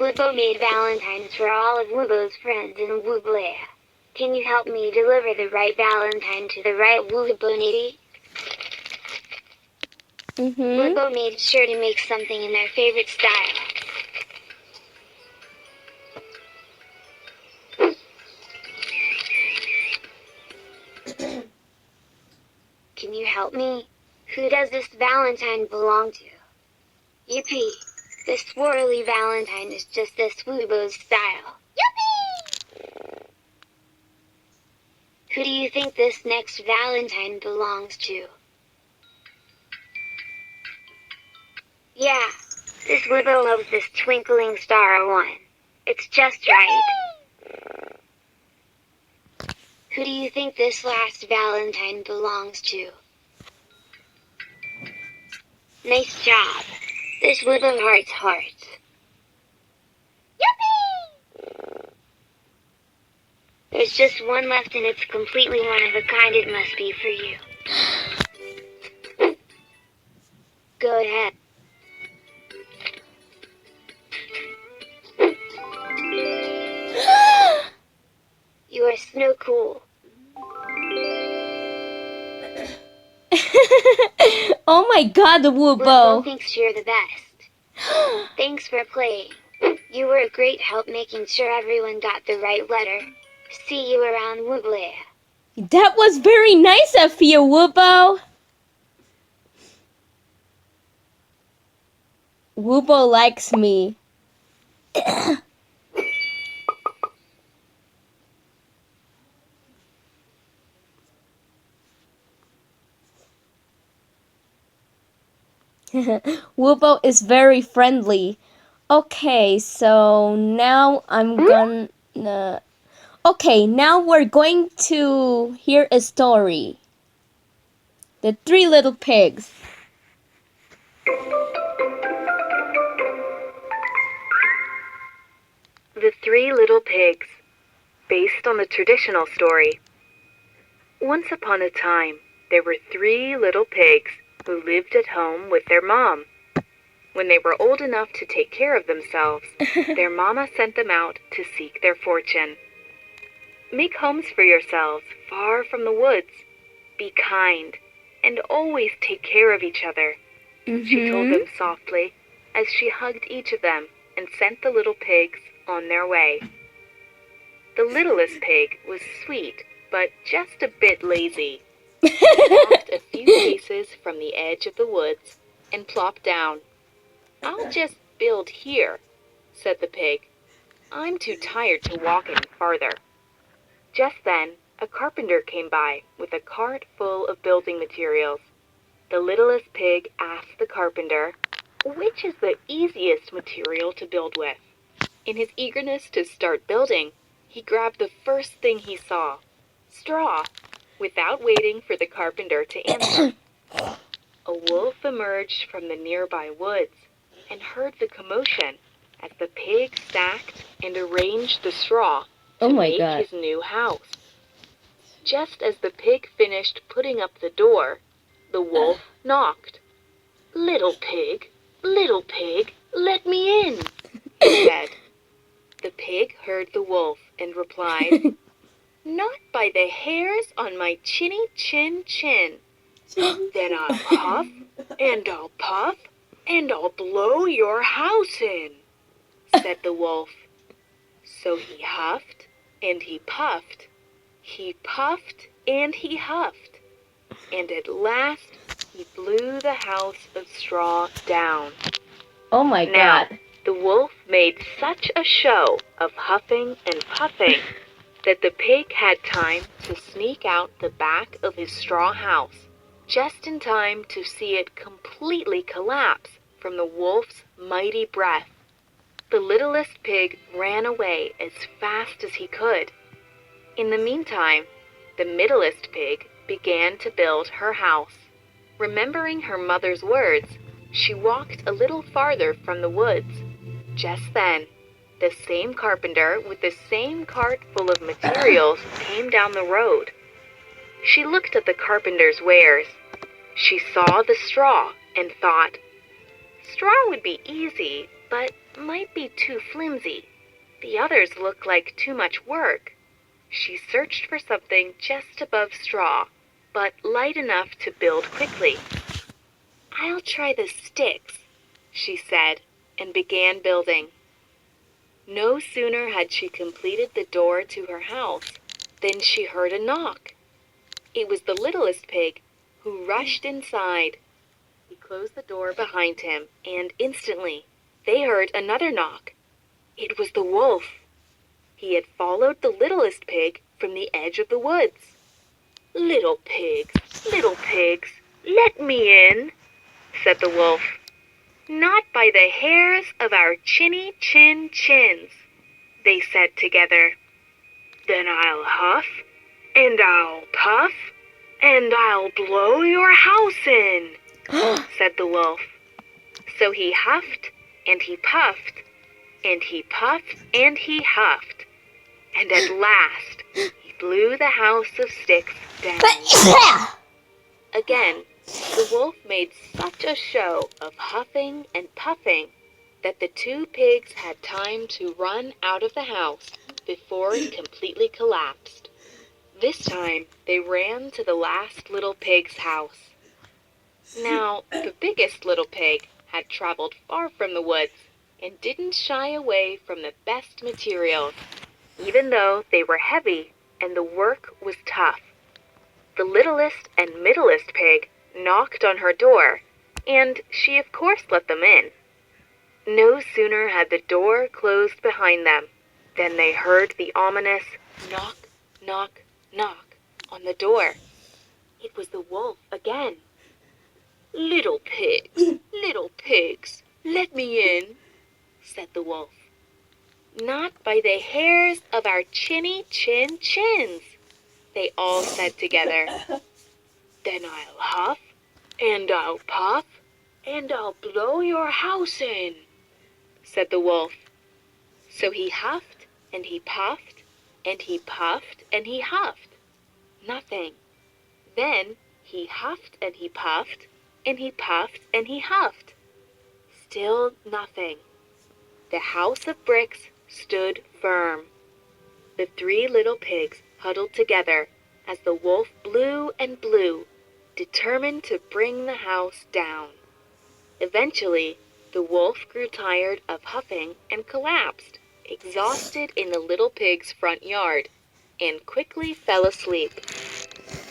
Woobo made Valentines for all of Woobo's friends in Wooblea. Can you help me deliver the right Valentine to the right Woobonity? Woobo made sure to make something in their favorite style. Can you help me? Who does this Valentine belong to? Yippee! This swirly Valentine is just this Woobo's style. Yippee! Who do you think this next Valentine belongs to? Yeah, this Woobo loves this twinkling star one. It's just right. Who do you think this last Valentine belongs to? Nice job. This Woobo heart's heart. Yippee! There's just one left and it's completely one of a kind. It must be for you. Go ahead. You are so cool. Oh my god, Woobo Woobo! thinks you're the best. Thanks for playing. You were a great help making sure everyone got the right letter. See you around Wooblea. That was very nice of you, Woobo! Woobo likes me. Woobo is very friendly. Okay, so now now we're going to hear a story. The Three Little Pigs. The Three Little Pigs, based on the traditional story. Once upon a time, there were three little pigs who lived at home with their mom. When they were old enough to take care of themselves, their mama sent them out to seek their fortune. Make homes for yourselves far from the woods. Be kind, and always take care of each other, she told them softly as she hugged each of them and sent the little pigs on their way. The littlest pig was sweet, but just a bit lazy. He walked a few paces from the edge of the woods and plopped down. "I'll just build here," said the pig. "I'm too tired to walk any farther." Just then, a carpenter came by with a cart full of building materials. The littlest pig asked the carpenter, "Which is the easiest material to build with?" In his eagerness to start building, he grabbed the first thing he saw, straw, without waiting for the carpenter to answer. A wolf emerged from the nearby woods and heard the commotion as the pig stacked and arranged the straw to make his new house. Just as the pig finished putting up the door, the wolf knocked. Little pig, let me in," he said. The pig heard the wolf and replied, "Not by the hairs on my chinny chin. Then I'll huff, and I'll puff, and I'll blow your house in," said the wolf. So he huffed, and he puffed. He puffed, and he huffed. And at last, he blew the house of straw down. Oh my god. The wolf made such a show of huffing and puffing that the pig had time to sneak out the back of his straw house, just in time to see it completely collapse from the wolf's mighty breath. The littlest pig ran away as fast as he could. In the meantime, the middlest pig began to build her house. Remembering her mother's words, she walked a little farther from the woods. Just then, the same carpenter with the same cart full of materials came down the road. She looked at the carpenter's wares. She saw the straw and thought, "Straw would be easy, but might be too flimsy. The others look like too much work. She searched for something just above straw, but light enough to build quickly. "I'll try the sticks," she said, and began building. No sooner had she completed the door to her house than she heard a knock. It was the littlest pig, who rushed inside. He closed the door behind him, and instantly they heard another knock. It was the wolf. He had followed the littlest pig from the edge of the woods. little pigs, let me in," said the wolf. "Not by the hairs of our chins," they said together. "Then I'll huff, and I'll puff, and I'll blow your house in," said the wolf. So he huffed, and he puffed, and he puffed, and he huffed, and at last he blew the house of sticks down. Again, the wolf made such a show of huffing and puffing that the two pigs had time to run out of the house before it completely collapsed. This time, they ran to the last little pig's house. Now, the biggest little pig had traveled far from the woods and didn't shy away from the best materials, even though they were heavy and the work was tough. The littlest and middlest pig knocked on her door, and she of course let them in. No sooner had the door closed behind them than they heard the ominous knock, knock, knock on the door. It was the wolf again. little pigs, let me in," said the wolf. "Not by the hairs of our chins," they all said together. "Then I'll huff, and I'll puff, and I'll blow your house in," said the wolf. So he huffed, and he puffed, and he puffed, and he huffed. Nothing. Then he huffed, and he puffed, and he puffed, and he huffed. Still nothing. The house of bricks stood firm. The three little pigs huddled together as the wolf blew and blew, determined to bring the house down. Eventually, the wolf grew tired of huffing and collapsed, exhausted in the little pig's front yard, and quickly fell asleep.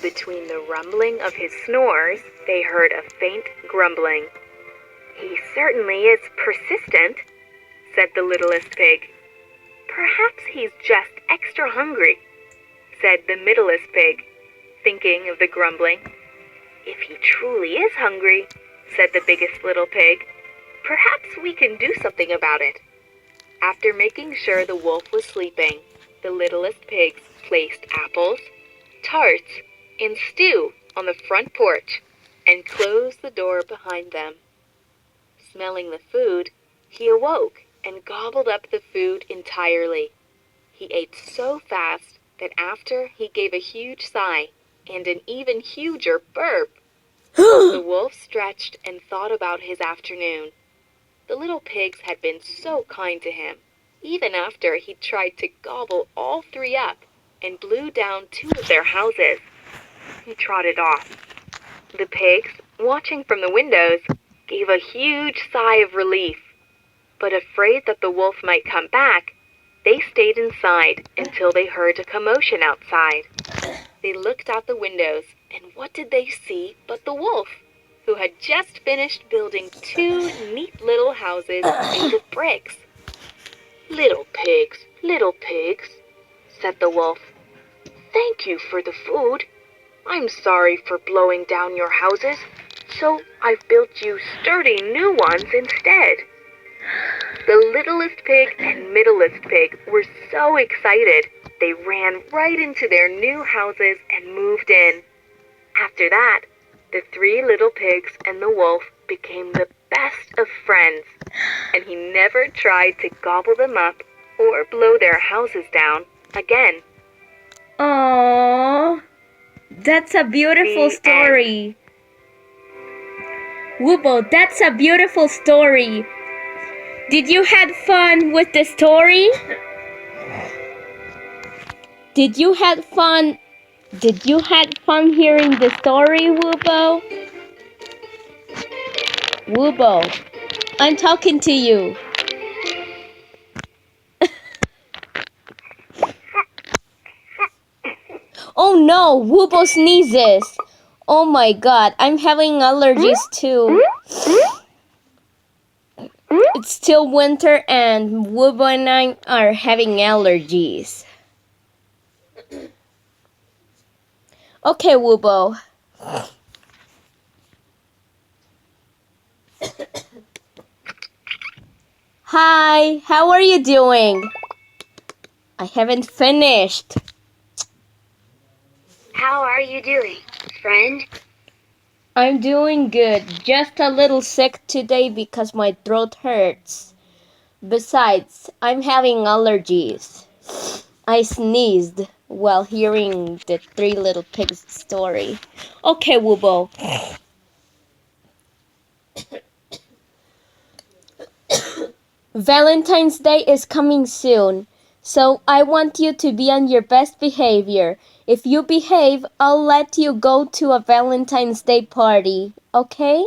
Between the rumbling of his snores, they heard a faint grumbling. "He certainly is persistent," said the littlest pig. "Perhaps he's just extra hungry," said the middlest pig, thinking of the grumbling. "If he truly is hungry," said the biggest little pig, "perhaps we can do something about it." After making sure the wolf was sleeping, the littlest pigs placed apples, tarts, and stew on the front porch and closed the door behind them. Smelling the food, he awoke and gobbled up the food entirely. He ate so fast that after he gave a huge sigh and an even huger burp. The wolf stretched and thought about his afternoon. The little pigs had been so kind to him, even after he tried to gobble all three up and blew down two of their houses. He trotted off. The pigs, watching from the windows, gave a huge sigh of relief. But afraid that the wolf might come back, they stayed inside until they heard a commotion outside. They looked out the windows, and what did they see but the wolf, who had just finished building two neat little houses made of bricks. little pigs," said the wolf. "Thank you for the food. I'm sorry for blowing down your houses, so I've built you sturdy new ones instead." The littlest pig and middlest pig were so excited, they ran right into their new houses and moved in. After that, the three little pigs and the wolf became the best of friends, and he never tried to gobble them up or blow their houses down again. Aww, that's a beautiful The story. Woobo, that's a beautiful story. Did you have fun with the story? Did you have fun hearing the story, Woobo? Woobo, I'm talking to you. Oh no, Woobo sneezes. Oh my god, I'm having allergies too. It's still winter and Woobo and I are having allergies. Okay, Woobo. Hi, how are you doing? I haven't finished. How are you doing, friend? I'm doing good. Just a little sick today because my throat hurts. Besides, I'm having allergies. I sneezed while hearing the Three Little Pigs story. Okay, Woobo. Valentine's Day is coming soon, so I want you to be on your best behavior. If you behave, I'll let you go to a Valentine's Day party, okay?